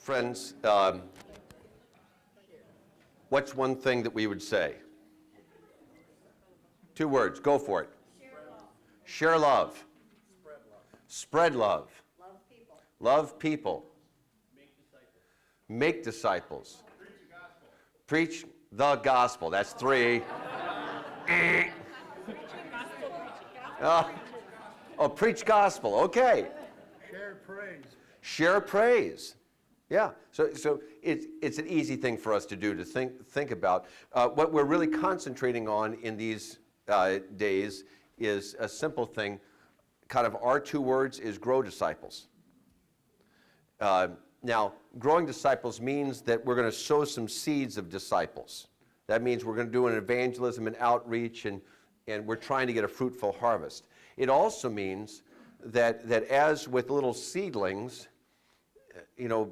Friends, what's one thing that we would say? 2 words, go for it. Share love. Spread love. Love people. Love people. Make disciples. Preach the gospel. That's 3. Preach gospel. Okay. Share praise. Share praise. Yeah. So it's an easy thing for us to do, to think about. What we're really concentrating on in these days is a simple thing. Kind of our 2 words is grow disciples. Now, growing disciples means that we're going to sow some seeds of disciples. That means we're going to do an evangelism and outreach, and we're trying to get a fruitful harvest. It also means that as with little seedlings,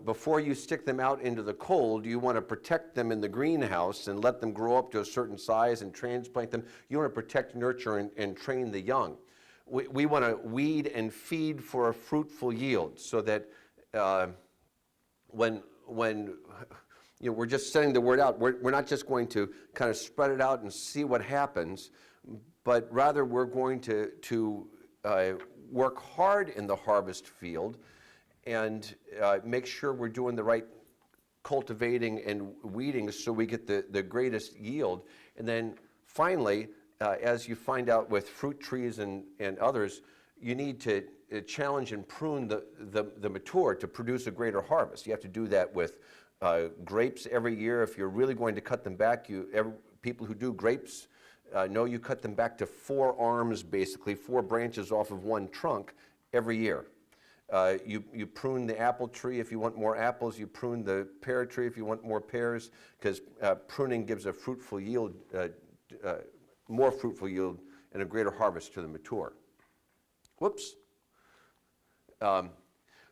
before you stick them out into the cold, you want to protect them in the greenhouse and let them grow up to a certain size and transplant them. You want to protect, nurture, and train the young. We want to weed and feed for a fruitful yield, so that when we're just sending the word out, we're not just going to kind of spread it out and see what happens, but rather we're going to work hard in the harvest field and make sure we're doing the right cultivating and weeding so we get the greatest yield. And then finally, as you find out with fruit trees and others, you need to challenge and prune the mature to produce a greater harvest. You have to do that with grapes every year. If you're really going to cut them back, people who do grapes know you cut them back to 4 arms, basically 4 branches off of 1 trunk every year. You prune the apple tree if you want more apples. You prune the pear tree if you want more pears, because pruning gives a fruitful yield, more fruitful yield, and a greater harvest to the mature. Whoops.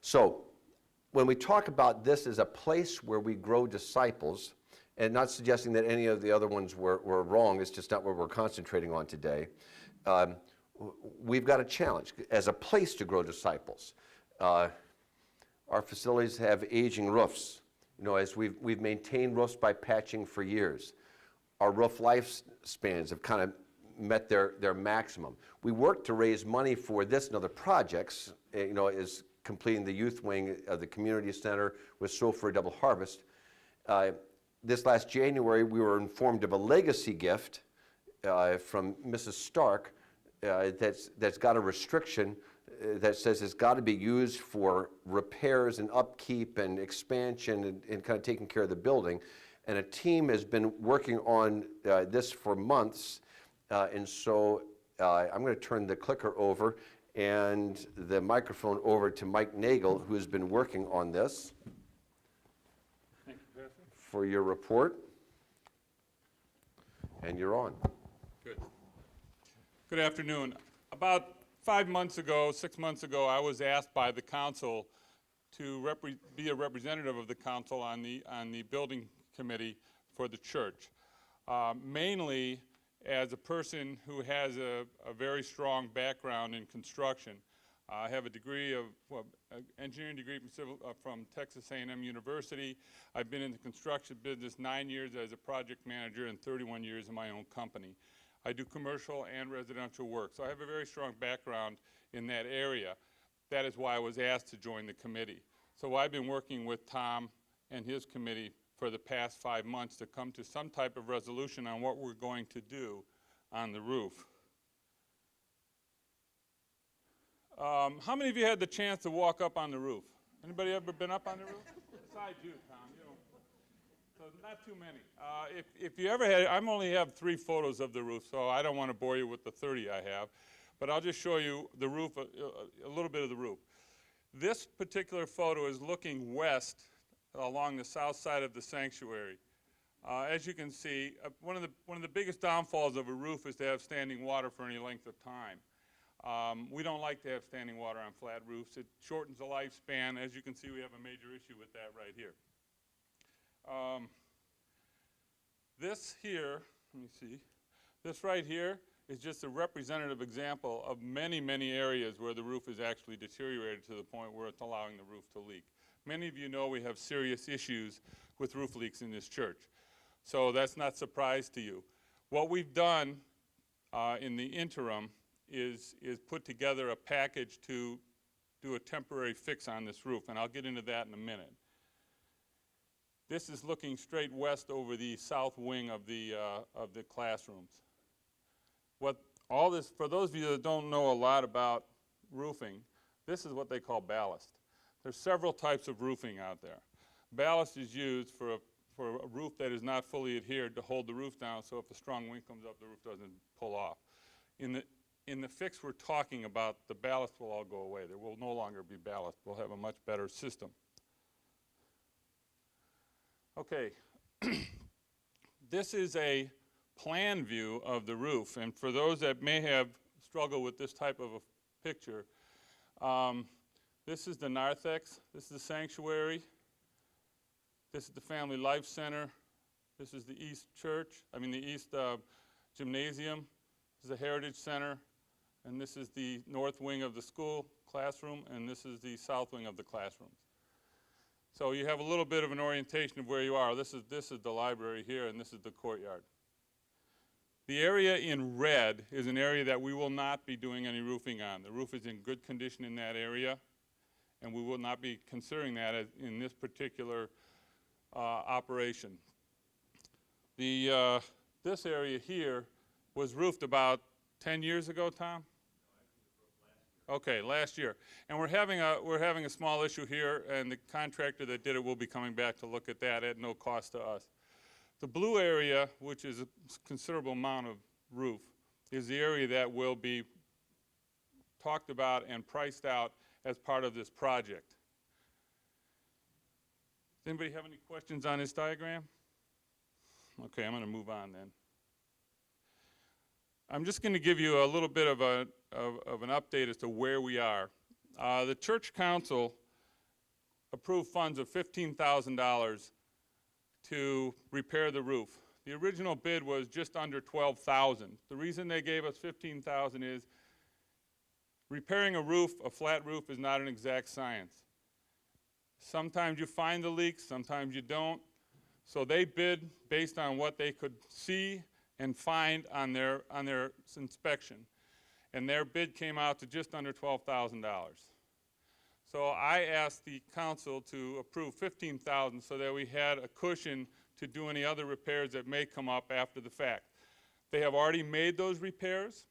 So when we talk about this as a place where we grow disciples, and not suggesting that any of the other ones were wrong, it's just not what we're concentrating on today, we've got a challenge as a place to grow disciples. Our facilities have aging roofs. As we've maintained roofs by patching for years. Our roof lifespans have kind of met their maximum. We work to raise money for this and other projects, is completing the youth wing of the community center with Sow for a Double Harvest. This last January, we were informed of a legacy gift from Mrs. Stark that's got a restriction that says it's got to be used for repairs and upkeep and expansion and kind of taking care of the building. And a team has been working on this for months. And so I'm going to turn the clicker over and the microphone over to Mike Nagel, who's been working on this. Thank you, Pastor. For your report. And you're on. Good. Good afternoon. About 6 months ago, I was asked by the council to be a representative of the council on the building committee for the church, mainly as a person who has a very strong background in construction. I have a degree of engineering degree from Texas A&M University. I've been in the construction business 9 years as a project manager and 31 years in my own company. I do commercial and residential work, so I have a very strong background in that area. That is why I was asked to join the committee. So I've been working with Tom and his committee for the past 5 months to come to some type of resolution on what we're going to do on the roof. How many of you had the chance to walk up on the roof? Anybody ever been up on the roof? Besides you, Tom. So not too many. If you ever had, I only have 3 photos of the roof, so I don't want to bore you with the 30 I have. But I'll just show you the roof, a little bit of the roof. This particular photo is looking west along the south side of the sanctuary. As you can see, one of the biggest downfalls of a roof is to have standing water for any length of time. We don't like to have standing water on flat roofs. It shortens the lifespan. As you can see, we have a major issue with that right here. This here, let me see, this right here is just a representative example of many, many areas where the roof is actually deteriorated to the point where it's allowing the roof to leak. Many of you know we have serious issues with roof leaks in this church. So that's not a surprise to you. What we've done in the interim is put together a package to do a temporary fix on this roof, and I'll get into that in a minute. This is looking straight west over the south wing of the classrooms. For those of you that don't know a lot about roofing, this is what they call ballast. There's several types of roofing out there. Ballast is used for a roof that is not fully adhered to hold the roof down, so if a strong wind comes up, the roof doesn't pull off. In the fix we're talking about, the ballast will all go away. There will no longer be ballast. We'll have a much better system. Okay, this is a plan view of the roof, and for those that may have struggled with this type of a picture, this is the narthex, this is the sanctuary, this is the Family Life Center, this is the East Gymnasium, this is the Heritage Center, and this is the north wing of the school classroom, and this is the south wing of the classrooms. So you have a little bit of an orientation of where you are. This is the library here, and this is the courtyard. The area in red is an area that we will not be doing any roofing on. The roof is in good condition in that area, and we will not be considering that in this particular operation. This area here was roofed about 10 years ago, Tom? Okay, last year. And we're having a small issue here, and the contractor that did it will be coming back to look at that at no cost to us. The blue area, which is a considerable amount of roof, is the area that will be talked about and priced out as part of this project. Does anybody have any questions on this diagram? Okay, I'm going to move on then. I'm just going to give you a little bit of an update as to where we are. The church council approved funds of $15,000 to repair the roof. The original bid was just under $12,000. The reason they gave us $15,000 is repairing a roof, a flat roof, is not an exact science. Sometimes you find the leaks, sometimes you don't. So they bid based on what they could see and find on their inspection. And their bid came out to just under $12,000. So I asked the council to approve $15,000 so that we had a cushion to do any other repairs that may come up after the fact. They have already made those repairs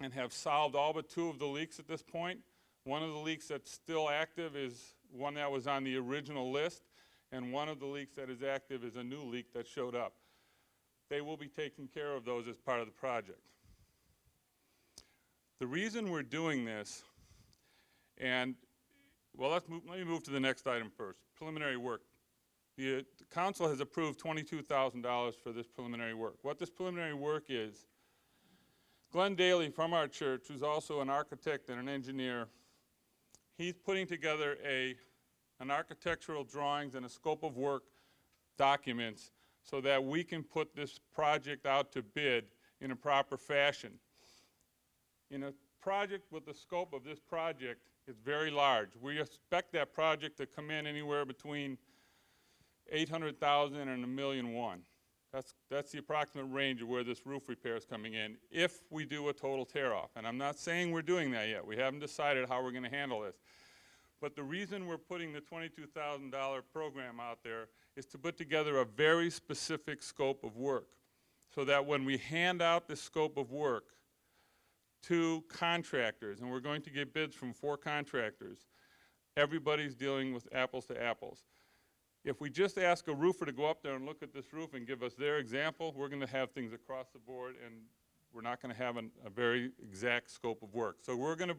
and have solved all but 2 of the leaks at this point. One of the leaks that's still active is one that was on the original list, and one of the leaks that is active is a new leak that showed up. They will be taking care of those as part of the project. The reason we're doing this, and well, let me move to the next item first, preliminary work. The council has approved $22,000 for this preliminary work. What this preliminary work is, Glenn Daly from our church, who's also an architect and an engineer, he's putting together an architectural drawings and a scope of work documents so that we can put this project out to bid in a proper fashion. In a project with the scope of this project, it's very large. We expect that project to come in anywhere between $800,000 and $1.1 million. That's the approximate range of where this roof repair is coming in if we do a total tear-off. And I'm not saying we're doing that yet. We haven't decided how we're going to handle this. But the reason we're putting the $22,000 program out there is to put together a very specific scope of work so that when we hand out this scope of work to contractors, and we're going to get bids from 4 contractors, everybody's dealing with apples to apples. If we just ask a roofer to go up there and look at this roof and give us their example, we're going to have things across the board, and we're not going to have a very exact scope of work. So we're going to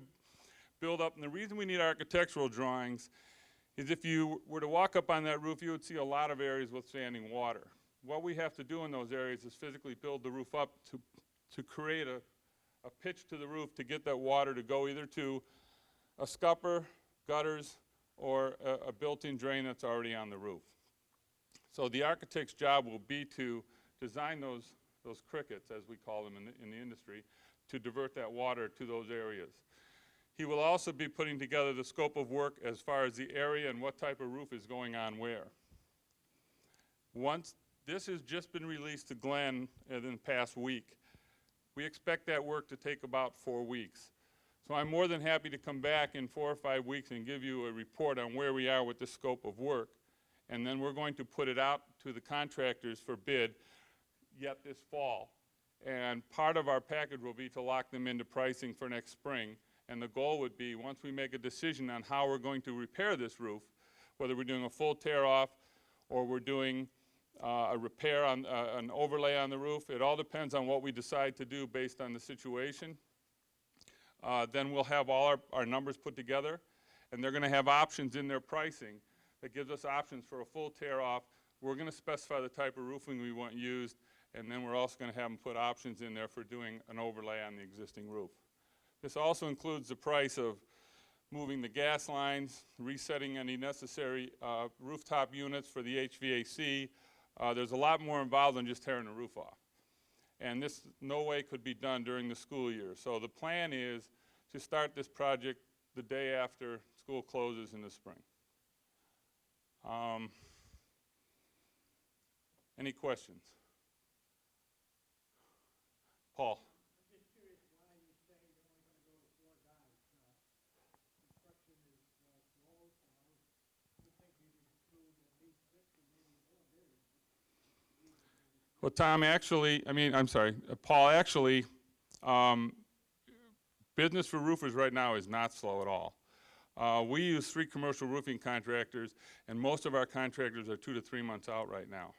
build up, and the reason we need architectural drawings is if you were to walk up on that roof, you would see a lot of areas withstanding water. What we have to do in those areas is physically build the roof up to create a pitch to the roof to get that water to go either to a scupper, gutters, or a built-in drain that's already on the roof. So the architect's job will be to design those crickets, as we call them in the industry, to divert that water to those areas. He will also be putting together the scope of work as far as the area and what type of roof is going on where. Once this has just been released to Glenn in the past week, we expect that work to take about 4 weeks. So I'm more than happy to come back in 4 or 5 weeks and give you a report on where we are with the scope of work. And then we're going to put it out to the contractors for bid yet this fall. And part of our package will be to lock them into pricing for next spring. And the goal would be, once we make a decision on how we're going to repair this roof, whether we're doing a full tear off or we're doing a repair on an overlay on the roof, it all depends on what we decide to do based on the situation. Then we'll have all our numbers put together, and they're going to have options in their pricing that gives us options for a full tear off. We're going to specify the type of roofing we want used, and then we're also going to have them put options in there for doing an overlay on the existing roof. This also includes the price of moving the gas lines, resetting any necessary rooftop units for the HVAC. There's a lot more involved than just tearing the roof off. And this no way could be done during the school year. So the plan is to start this project the day after school closes in the spring. Any questions? Paul? Well, Tom, actually, Paul, actually, business for roofers right now is not slow at all. We use 3 commercial roofing contractors, and most of our contractors are 2 to 3 months out right now.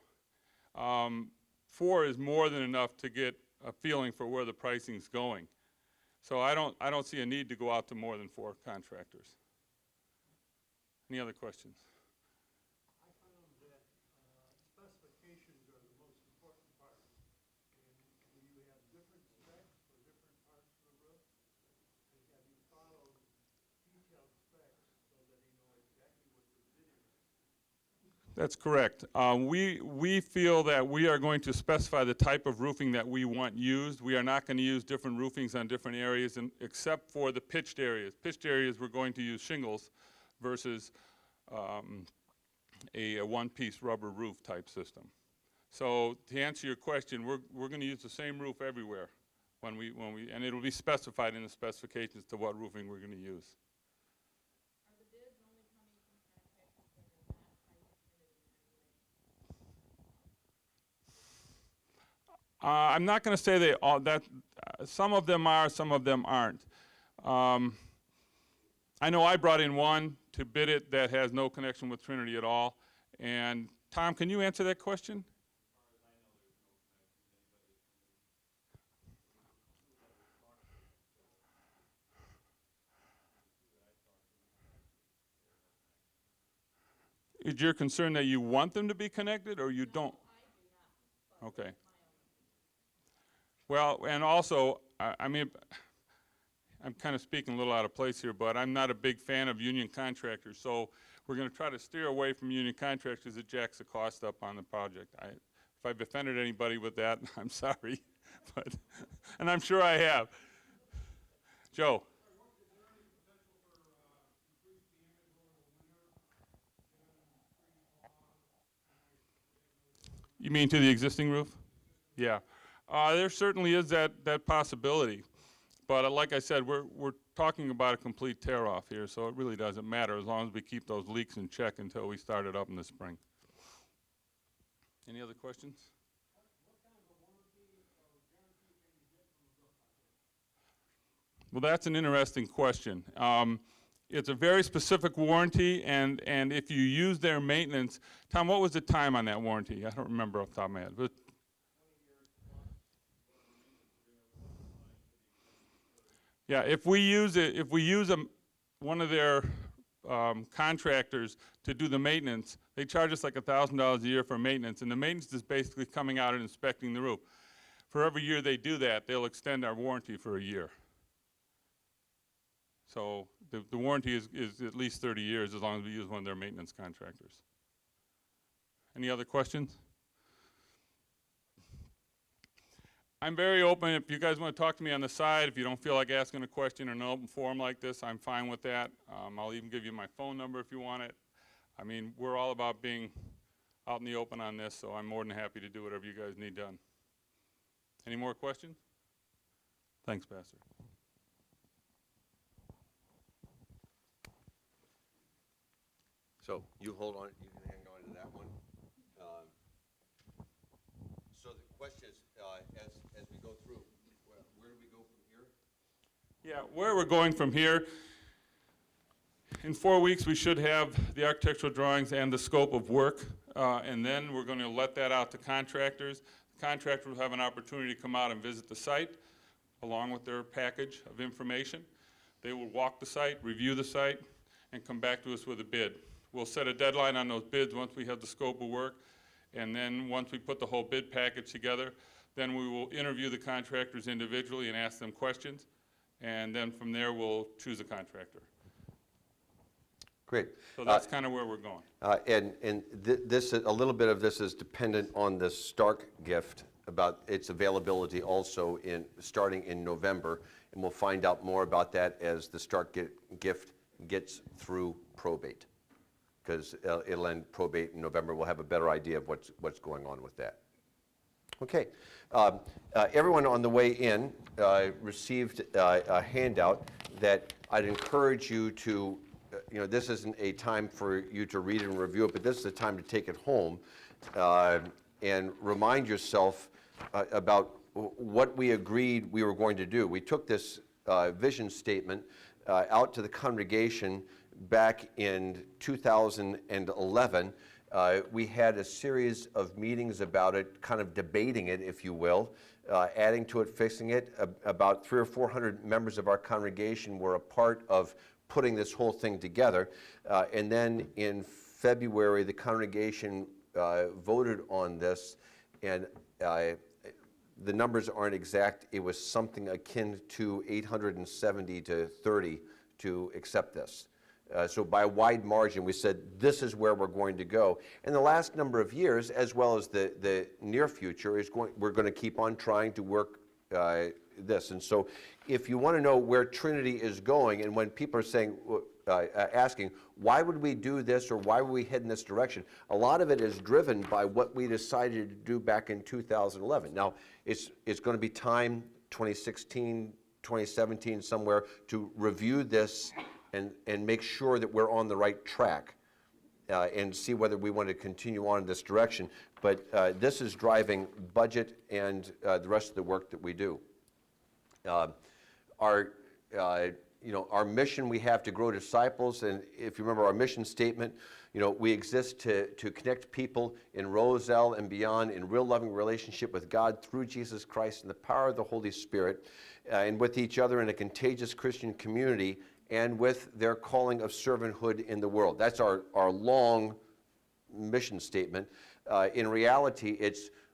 4 is more than enough to get a feeling for where the pricing's going. So I don't see a need to go out to more than 4 contractors. Any other questions? I found that specifications are the most important part. And you have different specs for different parts of the roof. And have you followed detailed specs so that you know exactly what you're bidding on? That's correct. We feel that we are going to specify the type of roofing that we want used. We are not going to use different roofings on different areas, except for the pitched areas. Pitched areas, we're going to use shingles versus a one-piece rubber roof type system. So to answer your question, we're going to use the same roof everywhere and it'll be specified in the specifications to what roofing we're going to use. Are the bids only coming from contractors that are not tied to Trinity in any way? I'm not going to say they all, some of them are, some of them aren't. I know I brought in one to bid it that has no connection with Trinity at all. And Tom, can you answer that question? Is your concern that you want them to be connected or you don't? I do not. Okay. Well, and also, I'm kind of speaking a little out of place here, but I'm not a big fan of union contractors, so we're going to try to steer away from union contractors that jacks the cost up on the project. If I've offended anybody with that, I'm sorry, and I'm sure I have. Joe? You mean to the existing roof? Yeah. There certainly is that possibility. But like I said, we're talking about a complete tear-off here, so it really doesn't matter as long as we keep those leaks in check until we start it up in the spring. Any other questions? What kind of a warranty or guarantee can you get from a roof like this? Well, that's an interesting question. It's a very specific warranty, and if you use their maintenance, Tom, what was the time on that warranty? I don't remember off the top of my head. But yeah, if we use one of their contractors to do the maintenance, they charge us like $1,000 a year for maintenance, and the maintenance is basically coming out and inspecting the roof. For every year they do that, they'll extend our warranty for a year. So the warranty is at least 30 years as long as we use one of their maintenance contractors. Any other questions? I'm very open. If you guys want to talk to me on the side, if you don't feel like asking a question in an open forum like this, I'm fine with that. I'll even give you my phone number if you want it. I mean, we're all about being out in the open on this, so I'm more than happy to do whatever you guys need done. Any more questions? Thanks, Pastor. So you hold on, you can hang on to that one. So the question is, as we go through, where do we go from here? Yeah, where we're going from here, in 4 weeks, we should have the architectural drawings and the scope of work, and then we're going to let that out to contractors. The contractor will have an opportunity to come out and visit the site, along with their package of information. They will walk the site, review the site, and come back to us with a bid. We'll set a deadline on those bids once we have the scope of work, and then once we put the whole bid package together, then we will interview the contractors individually and ask them questions, and then from there we'll choose a contractor. Great. So that's kind of where we're going. This, a little bit of this is dependent on the Stark gift, about its availability also starting in November, and we'll find out more about that as the Stark gift gets through probate, because it'll end probate in November. We'll have a better idea of what's going on with that. Okay. Everyone on the way in received a handout that I'd encourage you to, this isn't a time for you to read and review it, but this is a time to take it home and remind yourself about what we agreed we were going to do. We took this vision statement out to the congregation back in 2011. We had a series of meetings about it, kind of debating it, if you will, adding to it, fixing it. About 300 or 400 members of our congregation were a part of putting this whole thing together. And then in February, the congregation voted on this, and the numbers aren't exact. It was something akin to 870 to 30 to accept this. So by a wide margin, we said, this is where we're going to go. And the last number of years, as well as the near future, we're going to keep on trying to work this. And so if you want to know where Trinity is going, and when people are saying, asking, why would we do this or why would we head in this direction? A lot of it is driven by what we decided to do back in 2011. Now, it's going to be time, 2016, 2017, somewhere, to review this and make sure that we're on the right track and see whether we want to continue on in this direction. But this is driving budget and the rest of the work that we do. Our mission, we have to grow disciples, and if you remember our mission statement, we exist to connect people in Roselle and beyond in real loving relationship with God through Jesus Christ and the power of the Holy Spirit, and with each other in a contagious Christian community, and with their calling of servanthood in the world. That's our long mission statement. In reality,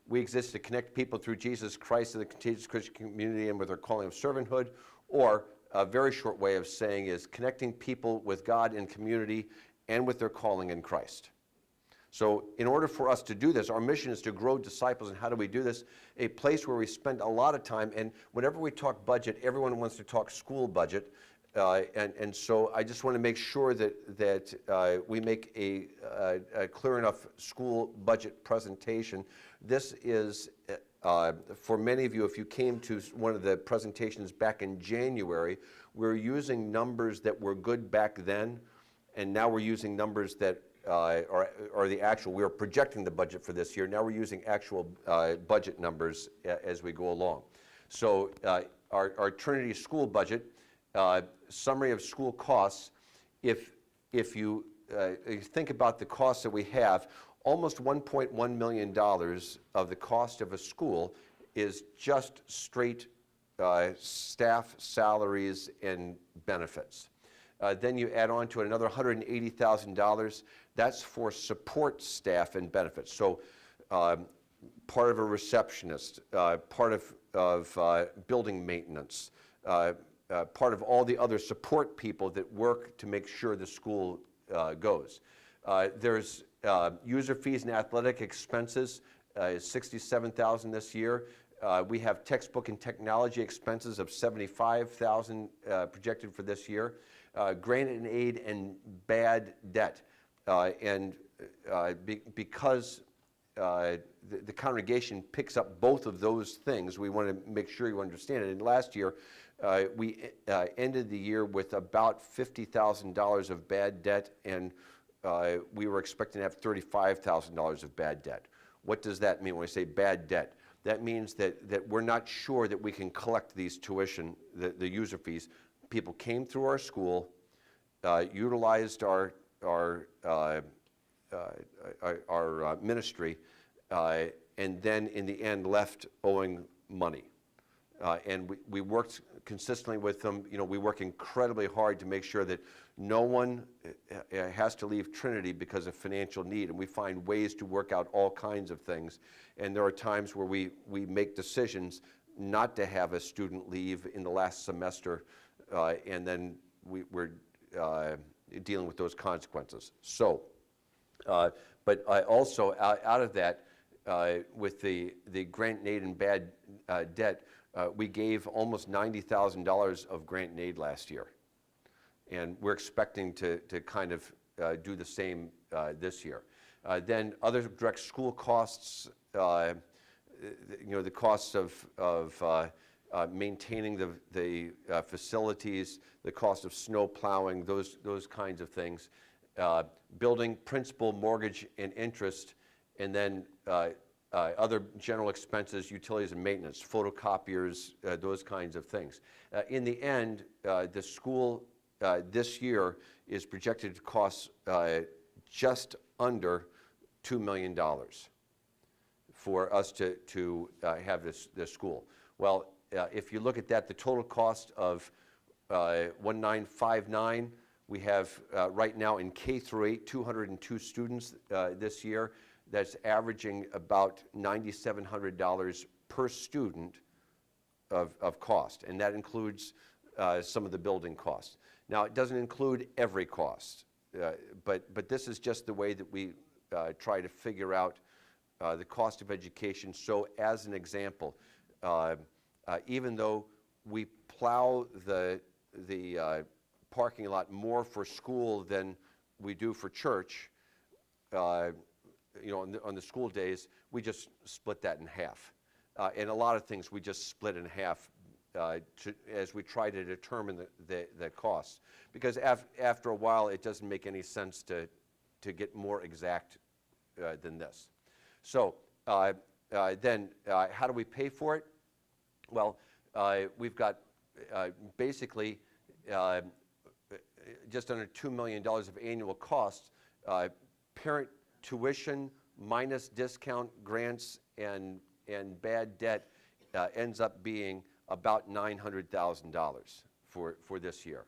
we exist to connect people through Jesus Christ to the contagious Christian community and with their calling of servanthood, or a very short way of saying is connecting people with God in community and with their calling in Christ. So in order for us to do this, our mission is to grow disciples. And how do we do this? A place where we spend a lot of time, and whenever we talk budget, everyone wants to talk school budget. And so I just want to make sure that we make a clear enough school budget presentation. This is, for many of you, if you came to one of the presentations back in January, we're using numbers that were good back then, and now we're using numbers that are the actual. We are projecting the budget for this year. Now we're using actual budget numbers as we go along. So our Trinity school budget, summary of school costs, if you think about the costs that we have, almost $1.1 million of the cost of a school is just straight staff salaries and benefits. Then you add on to it another $180,000. That's for support staff and benefits. So part of a receptionist, part of building maintenance, part of all the other support people that work to make sure the school goes. There's user fees and athletic expenses, $67,000 this year. We have textbook and technology expenses of $75,000 projected for this year. Grant and aid and bad debt. Because the congregation picks up both of those things, we want to make sure you understand it. And last year, we ended the year with about $50,000 of bad debt, and we were expecting to have $35,000 of bad debt. What does that mean when I say bad debt? That means that we're not sure that we can collect these tuition, the user fees. People came through our school, utilized our ministry, and then in the end left owing money. And we worked consistently with them. You know, we work incredibly hard to make sure that no one has to leave Trinity because of financial need, and we find ways to work out all kinds of things. And there are times where we make decisions not to have a student leave in the last semester, and then we're dealing with those consequences. So, but also out of that, with the grant and aid and bad debt, we gave almost $90,000 of grant and aid last year. And we're expecting to kind of do the same this year. Then other direct school costs, you know, the costs of maintaining the facilities, the cost of snow plowing, those kinds of things. Building, principal, mortgage, and interest, and then other general expenses, utilities and maintenance, photocopiers, those kinds of things. In the end, the school this year is projected to cost just under $2 million for us to have this school. Well, if you look at that, the total cost of 1959, we have right now in K through 8, 202 students this year. That's averaging about $9,700 per student of cost, and that includes some of the building costs. Now, it doesn't include every cost, but this is just the way that we try to figure out the cost of education. So, as an example, even though we plow the parking lot more for school than we do for church, you know, on the school days, we just split that in half. And a lot of things we just split in half as we try to determine the costs. Because after a while, it doesn't make any sense to get more exact than this. So then how do we pay for it? Well, we've got basically just under $2 million of annual costs. Parent tuition minus discount, grants, and bad debt ends up being about $900,000 for this year.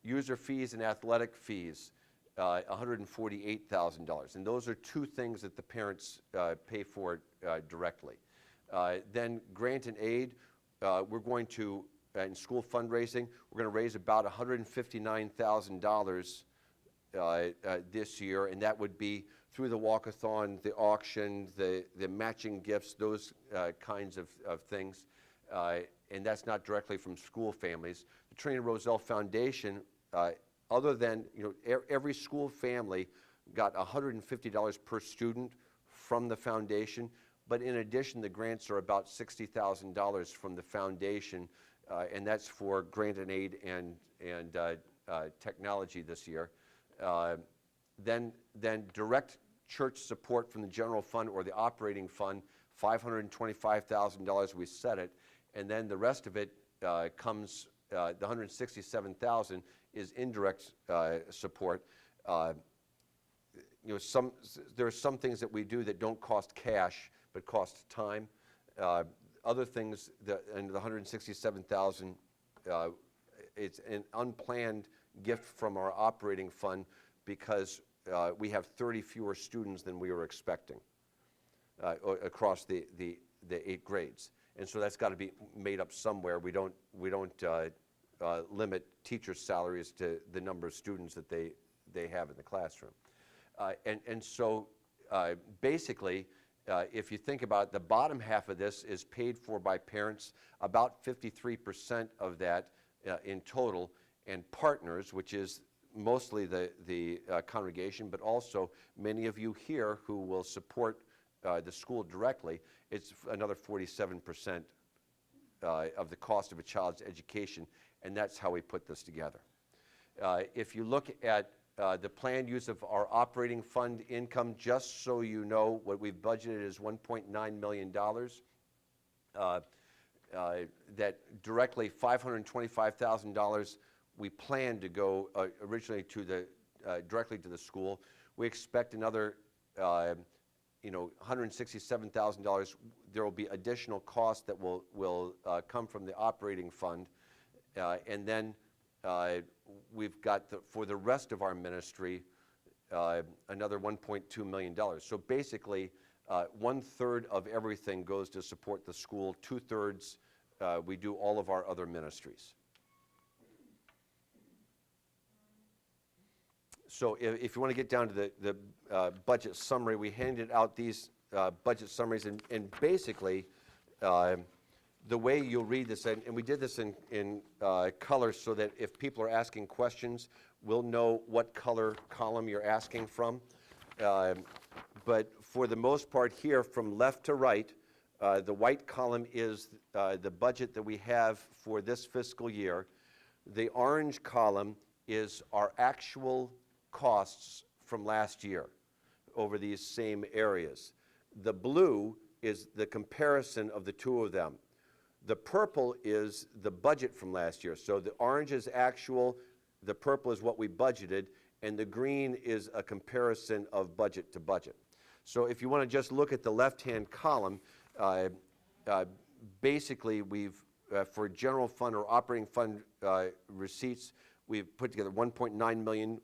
User fees and athletic fees, $148,000. And those are two things that the parents pay for directly. Then grant and aid, we're going to, in school fundraising, we're going to raise about $159,000 this year, and that would be through the walkathon, the auction, the matching gifts, those kinds of things. And that's not directly from school families. The Trinity Roselle Foundation, other than, you know, every school family got $150 per student from the foundation, but in addition, the grants are about $60,000 from the foundation, and that's for grant and aid and technology this year. Then direct church support from the general fund or the operating fund, $525,000, we set it, and then the rest of it comes, the $167,000 is indirect support. You know, there are some things that we do that don't cost cash but cost time. Other things, and the $167,000, it's an unplanned gift from our operating fund because we have 30 fewer students than we were expecting across the 8 grades, and so that's got to be made up somewhere. We don't limit teachers' salaries to the number of students that they have in the classroom, and so basically, If you think about it, the bottom half of this is paid for by parents, about 53% of that in total, and partners, which is mostly the congregation, but also many of you here who will support the school directly. It's another 47% of the cost of a child's education, and that's how we put this together. If you look at the planned use of our operating fund income, just so you know, what we've budgeted is $1.9 million. That directly $525,000 we plan to go originally to the directly to the school. We expect another $167,000. There will be additional costs that will come from the operating fund, and then we've got for the rest of our ministry another $1.2 million. So basically, 1/3 of everything goes to support the school. 2/3 we do all of our other ministries. So if you want to get down to the budget summary, we handed out these budget summaries, and basically the way you'll read this, and we did this in color so that if people are asking questions, we'll know what color column you're asking from. But for the most part here, from left to right, the white column is the budget that we have for this fiscal year. The orange column is our actual costs from last year over these same areas. The blue is the comparison of the two of them. The purple is the budget from last year. So the orange is actual, the purple is what we budgeted, and the green is a comparison of budget to budget. So if you want to just look at the left-hand column, basically we've, for general fund or operating fund receipts, we've put together $1.9 million,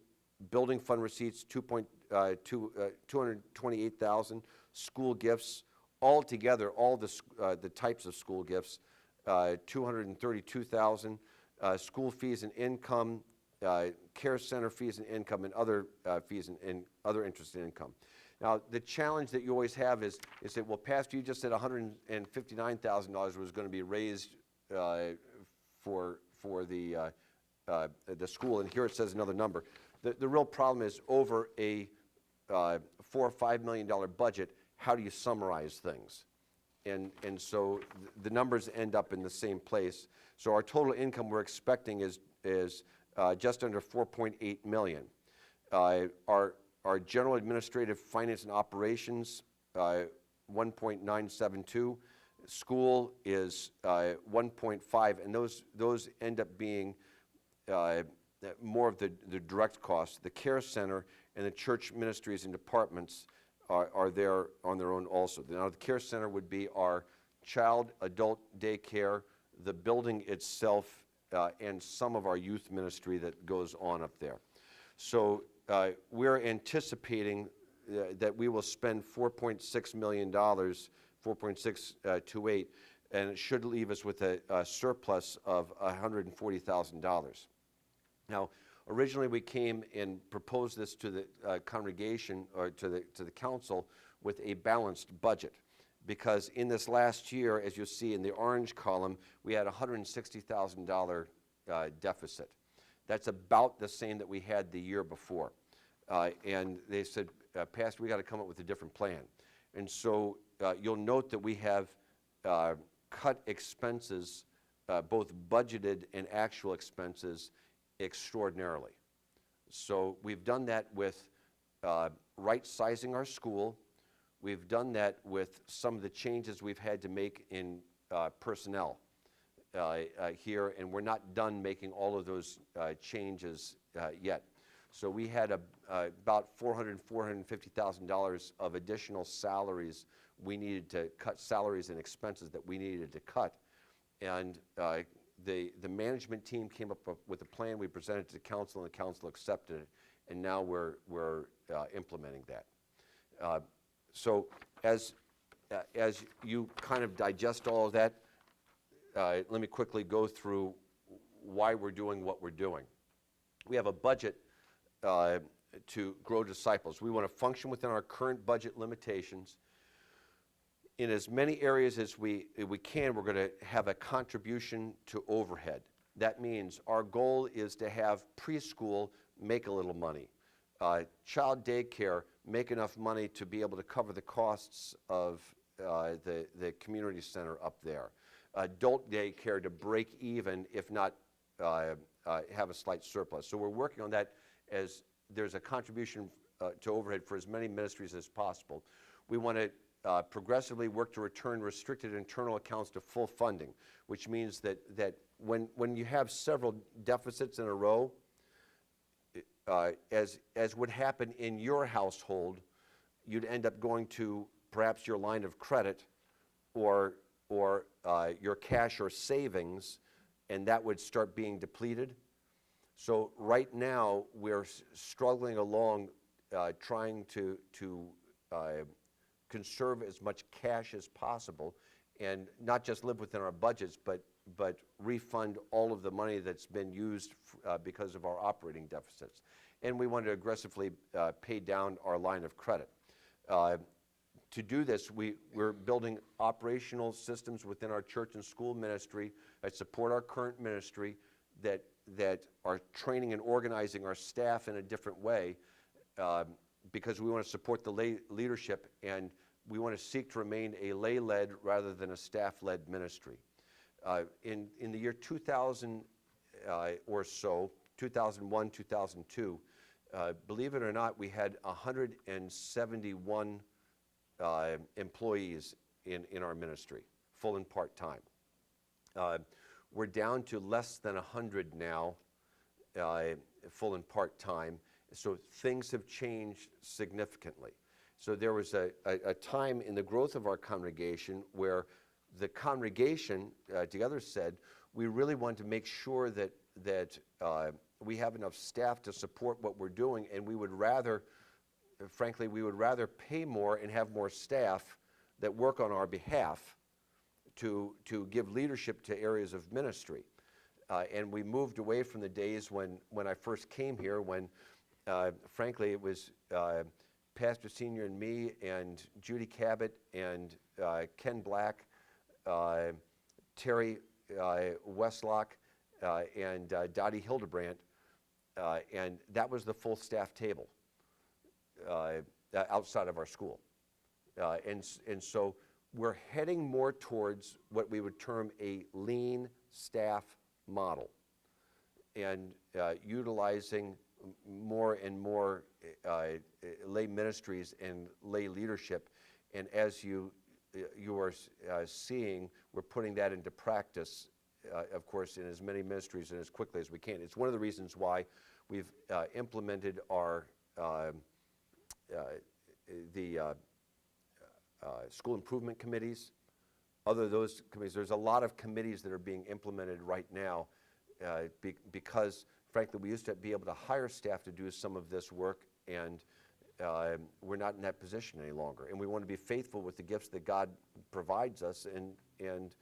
building fund receipts, $228,000, school gifts, all together, all the types of school gifts, $232,000, school fees and income, care center fees and income, and other fees and other interest and income. Now, the challenge that you always have is that, well, Pastor, you just said $159,000 was going to be raised for the school, and here it says another number. The real problem is over a $4 or $5 million budget, how do you summarize things? And so the numbers end up in the same place. So our total income we're expecting is just under $4.8 million. Our general administrative finance and operations, 1.972. School is 1.5, and those end up being more of the direct costs. The care center and the church ministries and departments are there on their own also. Now, the care center would be our child, adult daycare, the building itself, and some of our youth ministry that goes on up there. So we're anticipating that we will spend $4.6 million, 4.628, and it should leave us with a surplus of $140,000. Now, originally we came and proposed this to the congregation or to the council with a balanced budget, because in this last year, as you see in the orange column, we had a $160,000 deficit. That's about the same that we had the year before. And they said, Pastor, we got to come up with a different plan. And so you'll note that we have cut expenses, both budgeted and actual expenses, extraordinarily. So we've done that with right-sizing our school. We've done that with some of the changes we've had to make in personnel here, and we're not done making all of those changes yet. So we had about $450,000 of additional salaries we needed to cut, salaries and expenses that we needed to cut. And the management team came up with a plan. We presented it to the council, and the council accepted it, and now we're implementing that. So as you kind of digest all of that, let me quickly go through why we're doing what we're doing. We have a budget to grow disciples. We want to function within our current budget limitations. in as many areas as we can, we're going to have a contribution to overhead. That means our goal is to have preschool make a little money, child daycare make enough money to be able to cover the costs of the community center up there, adult daycare to break even, if not have a slight surplus. So we're working on that as there's a contribution to overhead for as many ministries as possible. We want to progressively work to return restricted internal accounts to full funding, which means that when you have several deficits in a row, as would happen in your household, you'd end up going to perhaps your line of credit or your cash or savings, and that would start being depleted. So right now, we're struggling along trying to conserve as much cash as possible and not just live within our budgets, but refund all of the money that's been used because of our operating deficits. And we want to aggressively pay down our line of credit. To do this, we're building operational systems within our church and school ministry that support our current ministry, that are training and organizing our staff in a different way, because we want to support the lay leadership, and we want to seek to remain a lay-led rather than a staff-led ministry. In the year 2000 or so, 2001, 2002, believe it or not, we had 171 employees in our ministry, full and part-time. We're down to less than 100 now, full and part-time, so things have changed significantly. So there was a time in the growth of our congregation where the congregation together said, we really want to make sure that we have enough staff to support what we're doing, and we would rather, frankly, we would rather pay more and have more staff that work on our behalf to give leadership to areas of ministry. And we moved away from the days when I first came here, when frankly it was Pastor Senior and me and Judy Cabot and Ken Black, Terry Westlock, and Dottie Hildebrandt, and that was the full staff table outside of our school. And so we're heading more towards what we would term a lean staff model, and utilizing more and more lay ministries and lay leadership. And as you are seeing, we're putting that into practice, of course, in as many ministries and as quickly as we can. It's one of the reasons why we've implemented our school improvement committees. Other those committees, there's a lot of committees that are being implemented right now because, frankly, we used to be able to hire staff to do some of this work, and we're not in that position any longer. And we want to be faithful with the gifts that God provides us and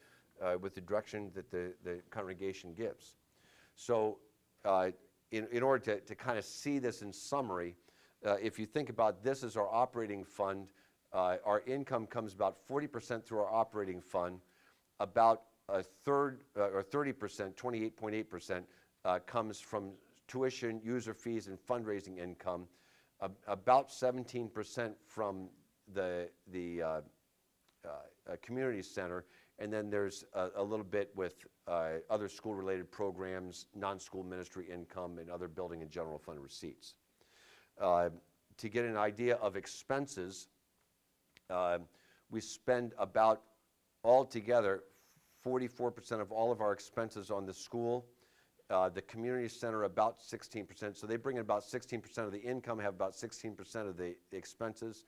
with the direction that the congregation gives. So in order to kind of see this in summary, if you think about this as our operating fund, our income comes about 40% through our operating fund, about a third or 30%, 28.8%, comes from tuition, user fees, and fundraising income, about 17% from the community center, and then there's a little bit with other school-related programs, non-school ministry income, and other building and general fund receipts. To get an idea of expenses, we spend about altogether 44% of all of our expenses on the school. The community center about 16%, so they bring in about 16% of the income, have about 16% of the expenses.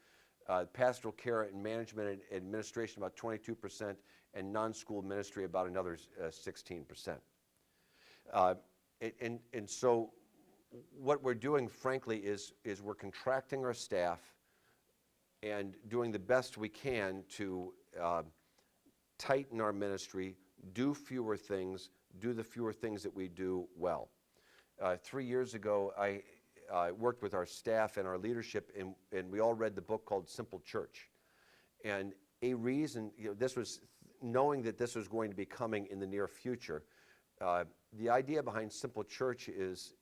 Pastoral care and management and administration about 22%, and non-school ministry about another 16%. And so what we're doing, frankly, is we're contracting our staff and doing the best we can to tighten our ministry, do fewer things, do the fewer things that we do well. 3 years ago, I worked with our staff and our leadership, and we all read the book called Simple Church. And a reason, this was knowing that this was going to be coming in the near future. The idea behind Simple Church is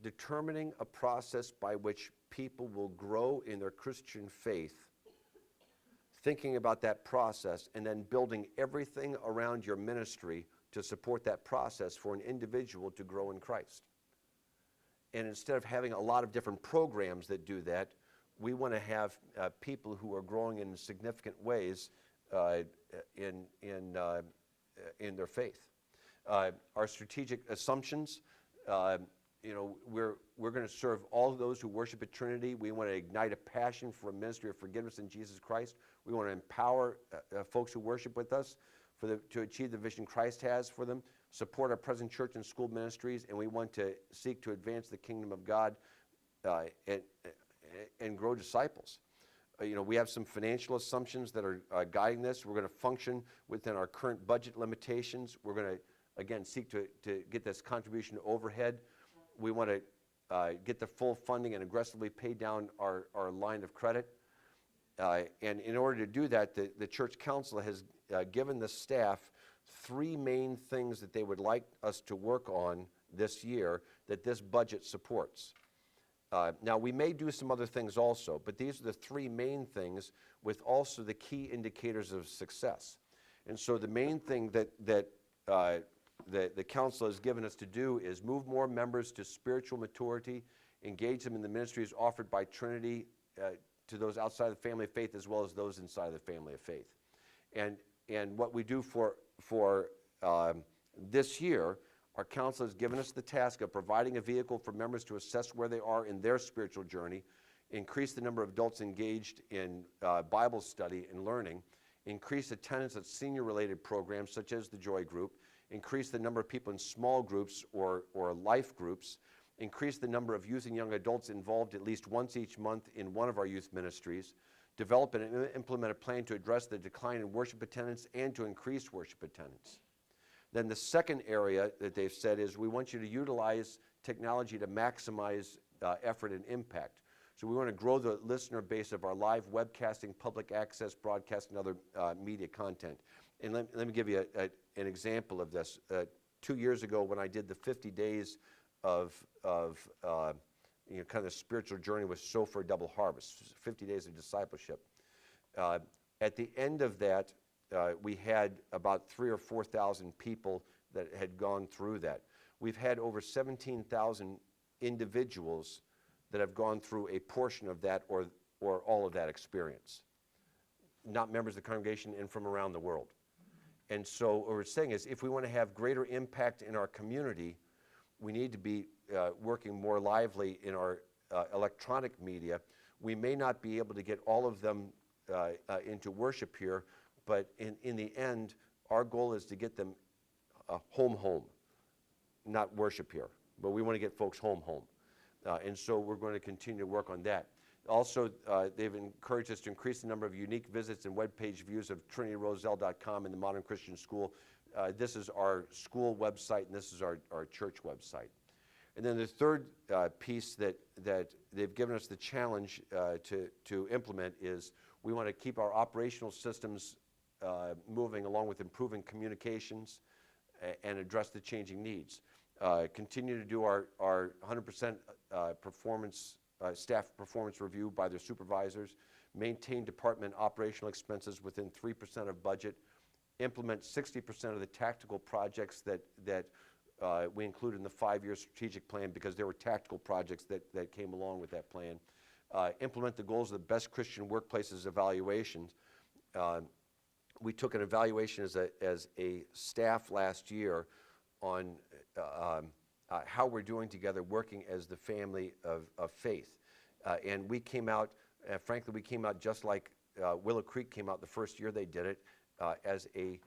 determining a process by which people will grow in their Christian faith, thinking about that process, and then building everything around your ministry to support that process for an individual to grow in Christ. And instead of having a lot of different programs that do that, we want to have people who are growing in significant ways in their faith. Our strategic assumptions, we're going to serve all of those who worship at Trinity. We want to ignite a passion for a ministry of forgiveness in Jesus Christ. We want to empower folks who worship with us to achieve the vision Christ has for them, support our present church and school ministries, and we want to seek to advance the kingdom of God and grow disciples. We have some financial assumptions that are guiding this. We're going to function within our current budget limitations. We're going to, again, seek to get this contribution to overhead. We want to get the full funding and aggressively pay down our line of credit. And in order to do that, the church council has given the staff 3 main things that they would like us to work on this year that this budget supports. Now, we may do some other things also, but these are the 3 main things with also the key indicators of success. And so the main thing that the council has given us to do is move more members to spiritual maturity, engage them in the ministries offered by Trinity to those outside the family of faith as well as those inside the family of faith. And what we do for this year, our council has given us the task of providing a vehicle for members to assess where they are in their spiritual journey, increase the number of adults engaged in Bible study and learning, increase attendance at senior-related programs such as the Joy Group, increase the number of people in small groups or life groups, increase the number of youth and young adults involved at least once each month in one of our youth ministries, develop and implement a plan to address the decline in worship attendance and to increase worship attendance. Then the second area that they've said is we want you to utilize technology to maximize effort and impact. So we want to grow the listener base of our live webcasting, public access, broadcast, and other media content. And let me give you an example of this. 2 years ago when I did the 50 days of kind of spiritual journey with Sofer Double Harvest, 50 days of discipleship. At the end of that, we had about 3,000 or 4,000 people that had gone through that. We've had over 17,000 individuals that have gone through a portion of that or all of that experience, not members of the congregation and from around the world. And so what we're saying is if we want to have greater impact in our community, we need to be working more lively in our electronic media. We may not be able to get all of them into worship here, but in the end, our goal is to get them home, not worship here. But we want to get folks home. And so we're going to continue to work on that. Also, they've encouraged us to increase the number of unique visits and web page views of TrinityRoselle.com and the Modern Christian School. This is our school website, and this is our church website. And then the third piece that they've given us the challenge to implement is we want to keep our operational systems moving along with improving communications and address the changing needs. Continue to do our 100% staff performance review by their supervisors, maintain department operational expenses within 3% of budget, implement 60% of the tactical projects that we included in the 5-year strategic plan because there were tactical projects that came along with that plan. Implement the goals of the Best Christian Workplaces evaluations. We took an evaluation as a staff last year on how we're doing together working as the family of faith. And we came out, frankly, we came out just like Willow Creek came out the first year they did it, as a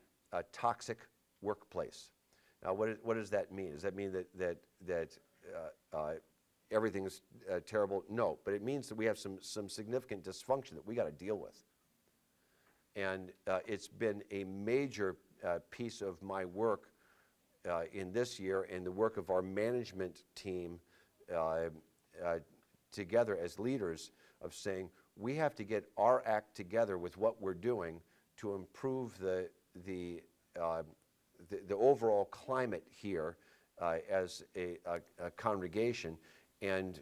toxic workplace. Now, what does that mean? Does that mean that everything's terrible? No, but it means that we have some significant dysfunction that we got to deal with. And it's been a major piece of my work in this year and the work of our management team together as leaders of saying we have to get our act together with what we're doing to improve the overall climate here as a congregation, and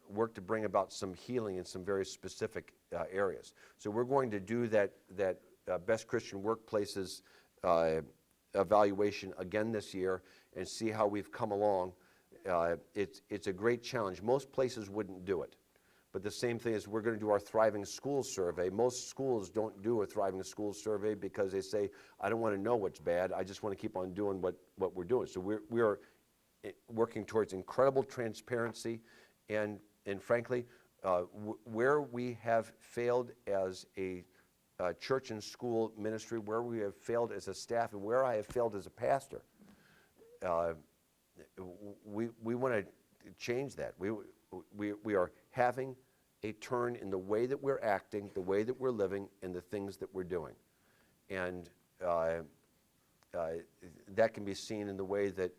work to bring about some healing in some very specific areas. So we're going to do that Best Christian Workplaces evaluation again this year and see how we've come along. It's a great challenge. Most places wouldn't do it. But the same thing is we're going to do our Thriving Schools survey. Most schools don't do a Thriving Schools survey because they say, I don't want to know what's bad. I just want to keep on doing what we're doing. So we are working towards incredible transparency and frankly, where we have failed as a church and school ministry, where we have failed as a staff, and where I have failed as a pastor, we want to change that. We are having a turn in the way that we're acting, the way that we're living, and the things that we're doing. And that can be seen in the way that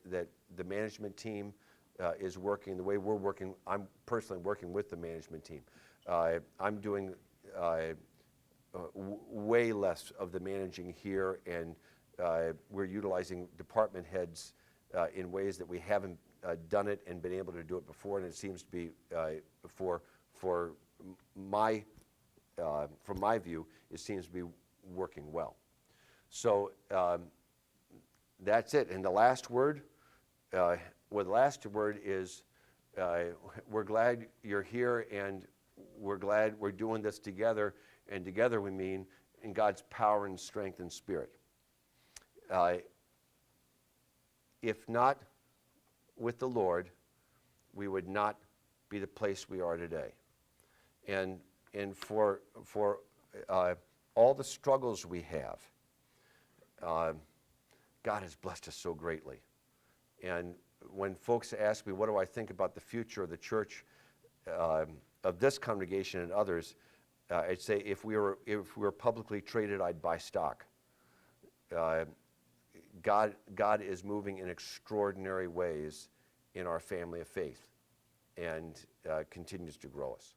the management team is working, the way we're working. I'm personally working with the management team. I'm doing way less of the managing here, and we're utilizing department heads in ways that we haven't done it and been able to do it before, and it seems to be, from my view, it seems to be working well. So that's it. And the last word, the last word is we're glad you're here, and we're glad we're doing this together, and together we mean in God's power and strength and spirit. If not with the Lord, we would not be the place we are today. And for all the struggles we have, God has blessed us so greatly. And when folks ask me, what do I think about the future of the church, of this congregation and others, I'd say if we were publicly traded, I'd buy stock. God is moving in extraordinary ways in our family of faith, and continues to grow us.